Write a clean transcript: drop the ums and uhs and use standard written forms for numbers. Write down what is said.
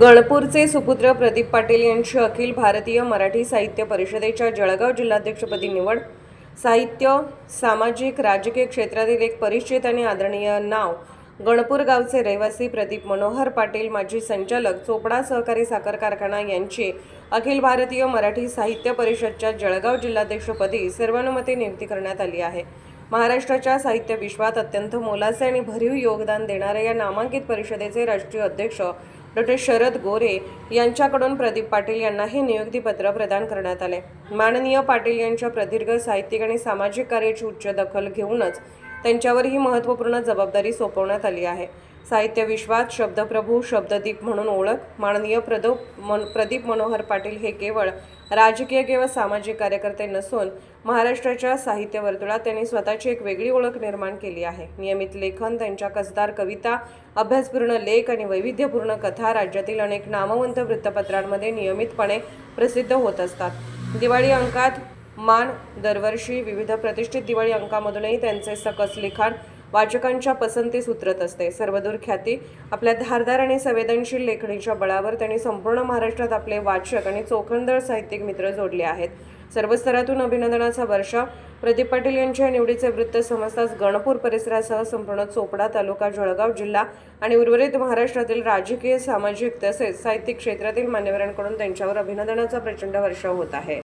गणपूरचे सुपुत्र प्रदीप पाटील यांची अखिल भारतीय मराठी साहित्य परिषदेच्या जळगाव जिल्हाध्यक्षपदी निवड। साहित्य, सामाजिक, राजकीय क्षेत्रातील एक परिचित आणि आदरणीय नाव गणपूर गावचे रहिवासी प्रदीप मनोहर पाटील, माजी संचालक, चोपडा सहकारी साखर कारखाना यांची अखिल भारतीय मराठी साहित्य परिषदेच्या जळगाव जिल्हाध्यक्षपदी सर्वानुमते नियुक्ती करण्यात आली आहे। महाराष्ट्राच्या साहित्य विश्वात अत्यंत मोलाचे आणि भरीव योगदान देणाऱ्या या नामांकित परिषदेचे राष्ट्रीय अध्यक्ष डॉ. शरद गोरे यांच्याकडून प्रदीप पाटील यांना हे नियुक्तीपत्र प्रदान करण्यात आले। माननीय पाटील यांच्या प्रदीर्घ साहित्यिक आणि सामाजिक कार्याची उच्च दखल घेऊनच त्यांच्यावर ही महत्त्वपूर्ण जबाबदारी सोपवण्यात आली आहे। साहित्य विश्वात शब्दप्रभू, शब्ददीप म्हणून ओळख माननीय प्रदीप मनोहर पाटील हे केवळ राजकीय किंवा सामाजिक कार्यकर्ते नसून महाराष्ट्राच्या साहित्य वर्तुळात त्यांनी स्वतःची एक वेगळी ओळख निर्माण केली आहे। नियमित लेखन, त्यांच्या कसदार कविता, अभ्यासपूर्ण लेख आणि वैविध्यपूर्ण कथा राज्यातील अनेक नामवंत वृत्तपत्रांमध्ये नियमितपणे प्रसिद्ध होत असतात। दिवाळी अंकात मान, दरवर्षी विविध प्रतिष्ठित दिवाळी अंकामधूनही त्यांचे सकस लिखाण वाचकांच्या पसंतीस उतरत असते। सर्वदूर ख्याती, आपल्या धारदार आणि संवेदनशील लेखणीच्या बळावर त्यांनी संपूर्ण महाराष्ट्रात आपले वाचक आणि चोखंदळ साहित्यिक मित्र जोडले आहेत। सर्व स्तरातून अभिनंदनाचा वर्षाव। प्रदीप पाटील यांच्या निवडीचे वृत्त समजताच गणपूर परिसरासह संपूर्ण चोपडा तालुका, जळगाव जिल्हा आणि उर्वरित महाराष्ट्रातील राजकीय, सामाजिक तसेच साहित्यिक क्षेत्रातील मान्यवरांकडून त्यांच्यावर अभिनंदनाचा प्रचंड वर्षाव होत आहे।